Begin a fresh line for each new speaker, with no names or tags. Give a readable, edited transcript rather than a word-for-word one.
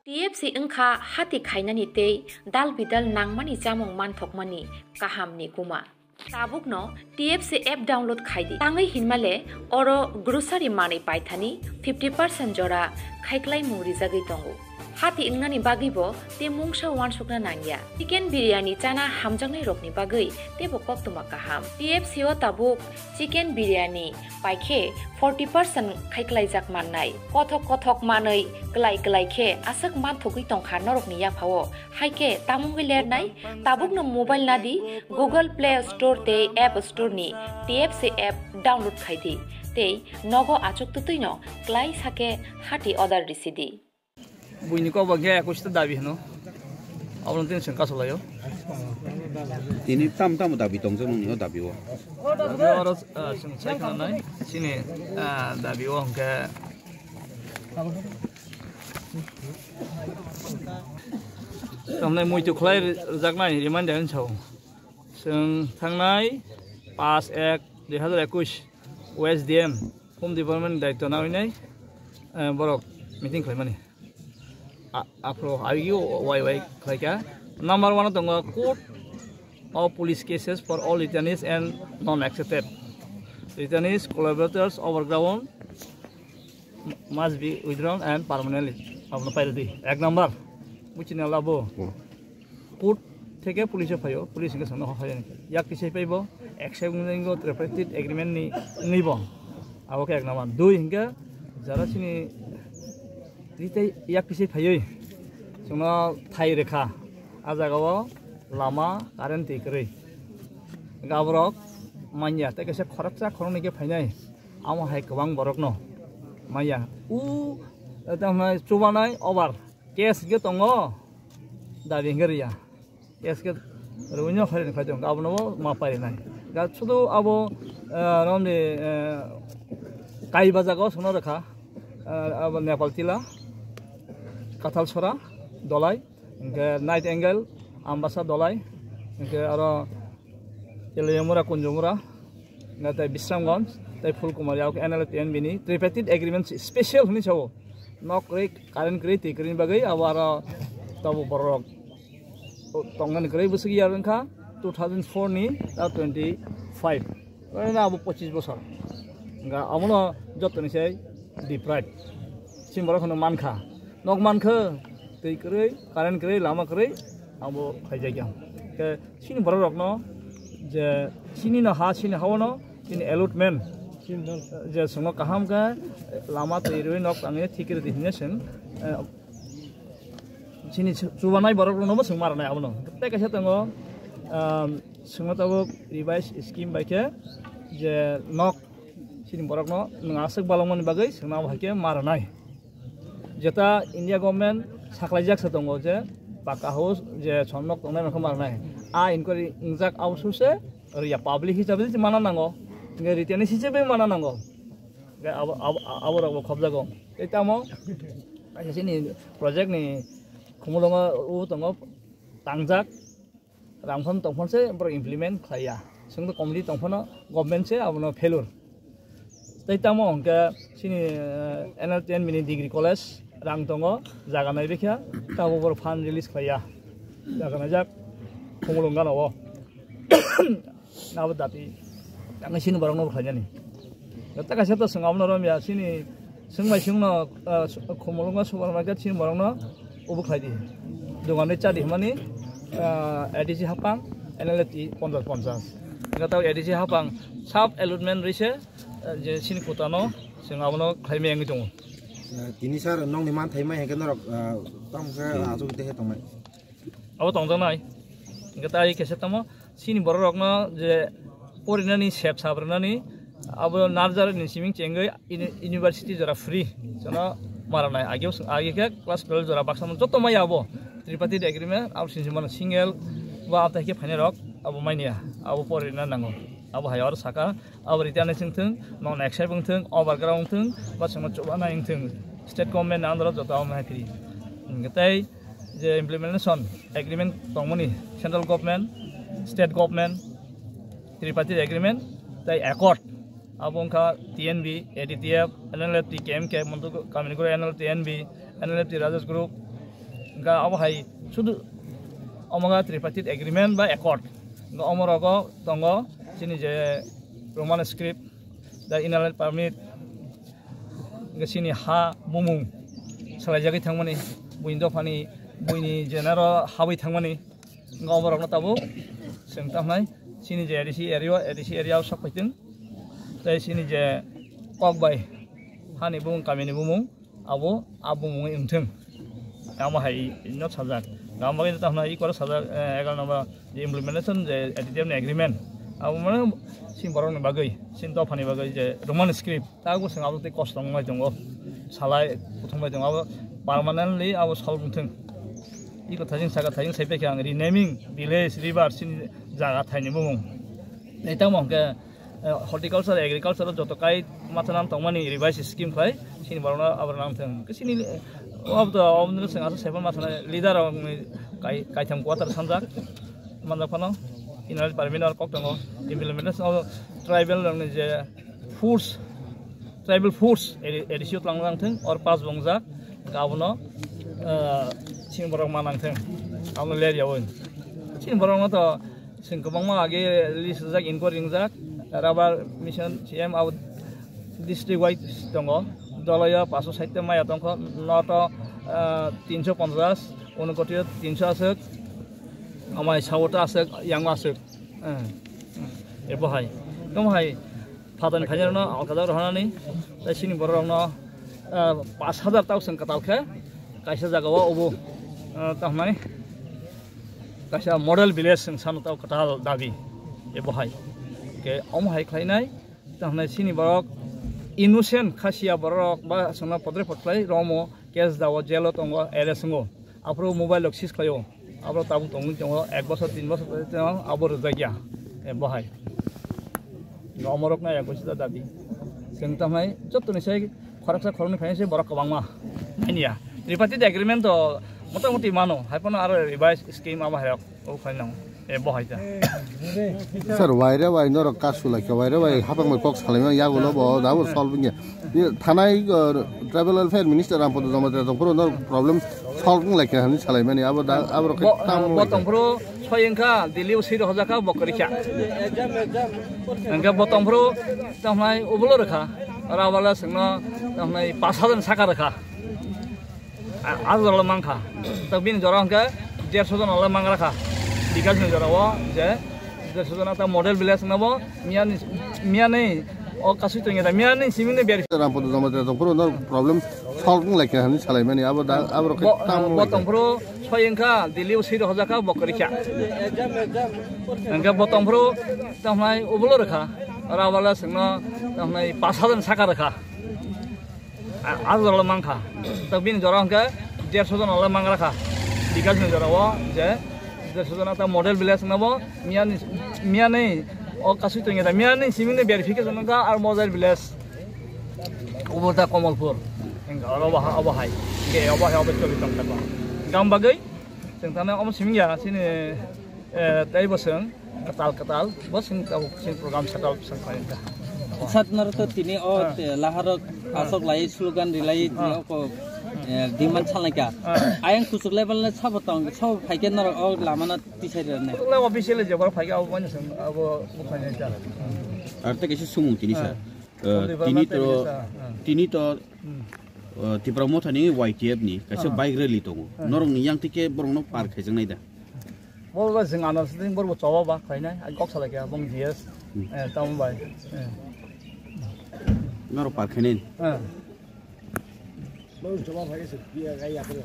TFC engkha hati khainani tei dal bidal nangmani jamung manthokmani kahamni kuma tabukno TFC app download khaidi tangai hinmale oro grocery mani paithani 50% jora khaiklai muri jagai tongo hati ingnani bagibo te mungsa wansukna nangya chicken biryani chana hamjangnai rokni bagai tebo koktuma kaham TFC o tabuk chicken biryani paikhe 40% khaiklai jak mannai kothok manai klai khe asak man thogui tongkha norokni yaphao haike tamungui lernai tabukno mobile nadi Google Play Store te App Store ni TFC app download khaidi te nogo achuk tutuino klai sake hati order risidi
Bunyi kau bagai aku sudah dabi no, awalnya tu sengkak selayo.
Ini tam dabi tongsen ni dabi wo.
Dabi orang sengkak mana? Sini dabi wo ke. Tamnai mui tu kelai zaknai riman jangan cau. Seng tangnai pas ek 2021 USDM Home Department Director nawi nai borok meeting kelai mana? Afro ayu why kaya number 1 tonga court of police cases for all returnees and non-accepted returnees collaborators overground must be withdrawn and permanently apno pairati ek number buchina labo court theke police phayo police ke sangno hoya yak kisai paibo accepting go tripartite agreement ni nibo aboke ek number 2 hinga jara sini Rite yak kisi payoi, semua Thai rekha, ajagawo lama karen tikeri, gabrok manja, tapi kesek koraksa korang nike payai, amo hai kewang borok no, manja, tamai coba nai over, kes ke tongo, dari hingga ya, kes ke runya hari ni kacau, gabno mapai nai, gak sudu abo ramde kai bazagawo semua rekha, abo Nepal tila. Kathal Sora, Dolai, Night Angle, Ambassa Dolai, aro Ilayamura Kunjumura, Natai Bisramgons, Tai Fulkumar Yauk, NLTN Bini, tripartite agreements special ni chawo. Nok rek karen kre tikrin bagai awara tabu borok. Tongan kre busigi yaran kha 2004 ni 25. Na abu 25 bosor. Nga amuno jot ni sei deprived. Simbara khono mankha. Nok mankha tei kre karen kre lama kre abo khaijai ke sini borok no je sini na ha sini hawono sini allotment je songo kaham ka lama tei roi nok ange thikir dihnesen sini chubanai borok no mo sungmarnai abono te kaisa tango songo tabo revise scheme baike je nok sini borok no ngasek balongmon bagai sungna bhake marnai Jeta India government saklajak setongo je paka house je chonnok tongnai rokho marnai a inquiry injak aususe ya public hisabe je mana nango nge return hisabe mana nango ge abor khobjago etamo sini project ni khumulonga u tongo tangjak ramphon tongphon se bro implement khaya singdo community tongphono government se abono failure taitamo ke sini NLTN mini degree college rang tongo jaga nai bekha tabo bor fan release khaya jaga najak khumulunga no nabu dati tang sini barang no khajani ta ka seta sangam no rom ya sini sungmai sungno khumulunga supermarket sini barang no ubu khaidi dogane chadi mani ADC hapang NLT 50 ngatau ADC hapang sub allotment rise je sini putano singawno khaime yang dong
Ini sar nong di mana thai yang kena tong ke asu teh tong
abo tong nai ngata ai kese tamo sini borok no je porinani sep sabrani abo narjar ni siming chengai university jara free jana maranai age ke class 12 jara baksa joto mai abo tripartite agreement abo sinjman single wa apta ke phane rok abo mainia abo porina nango abo hayar saka abo return singthung non accept bungthung overground thung ba sangma chobana ingthung state government andro jota ma free ngatai je implementation agreement tongmoni central government state government tripartite agreement tai accord abongka TNB ADTF NLFT KMK montu kamini guru NLTNB NLFT Rajas Group ga abo hai sudu omaga tripartite agreement ba accord ga omorogo tongo sini je Roman script da inland permit ga sini ha bumung salajagi thangmani buindo phani buini jenaro hawi thangmani ga omorogno tabo sing tamnai sini je ADC area sakpaitung tai sini je kokbai hani bumung kamini bumung abo abumung imthung ama hai no sajak gama ini tamna i kora sajak 11 number je implementation je ADM agreement abo mane sin borong bagai sin to phani bagai je Roman script tago sing abo te cost ngai jongo salai prothom jongo abo permanently abo solving i ko thajing saga thajing saipe kyang renaming village river sin jaga thaini bumung eta mongke horticulture agriculture joto kai mathanam tongmani revise scheme khai sin borona abar nam thang sini अब तो हमने संग आसे seven मासना leader kai tham quarter sanjak mandak phano inal permit or koktongo implementation of tribal je tribal force edisio tlangang thing or pas bongjak gabono sing borong manang thing amno le yawon sing borong to sing kobang ma age list jak inquiry jak rubber mission cm out district wide tongo Daloi 560 মাই আতংক not 350 অনুকটি 300 আছে আমাই সাউটা আছে young আছে এবহাই দমহাই ফাদান খাইনো আলকাদা রহানি তাইসিনি বররনো 5000 তাউসন কাতালখে কাইসা জাগাও অবো তাহমাই কাইসা model village সানতাও কাতাল দাবি এবহাই কে অমহাই খাইনাই তাহমাই সিনি বরক innocent khasia borok ba sona podre potklai romo case dawo jelo tongo eresungo apro mobile access khlayo apro tabu tongi tongo 1 বছর 3 বছর tongo abor jagya e bahai romorok na ekosita dabi sing tamai jotoni sai kharaksa khoroni khaise borok kabangma ania tripartite agreement to motamoti mano haipano aro revise scheme ama hayok o khainang e bahai ta
sir waire wai nor kasula ke waire wai hapang mai kok salima ya gulo bo dawo solving ya thanai travel welfare minister ampodo jamate to pro nor problem solving like hani salaima ni abo abo ke tam
botong pro soyengka dili usiro hojaka bokrikya angka botong pro tamai ubulo rakha rawala singno tamai 5000 saka rakha azol mangkha tabin jorangka 150 jon ala mang rakha digas ne jarawa je sudana ta model village nabo miane o kasu tonge da miane simine beri
ampodo jamate to pro nor problem solving like hani salaima ni abo ke tam
botong pro soyengka dili usiro hojaka bokrikya angka botong pro tamai ubulo rakha rawala singno tamai 5000 saka rakha azol mangkha tabin jorangka 150 jon ala mang rakha digas ne jarawa je sudana ta model village nabo miane o kasu tonge da miane simine verification ka ar model village ubota Komalpur engga aba hai ge aba choli tong ta gam bagai sing tana om simingya sini tai boseng katal bosing ta sing program setal sangkain ta
satnar to tini o laharok asok lai slogan rilai tini ko diman salaka ayang kusuk level na sabotong sab phaiken na o lamana tisai ne
la official je bar phaiga abo ban sang abo bukhane ta
arte kesi sumung tini sa tini to ti promote ni YTF ni kaise bike rally tongo norong yang tike borong no park khajang nai da
bol ba sing anar sing bor bo chawa ba khainai ai kok salaka bong gs tam bai
nor park khainen
Mau coba pakai sekian kayak apa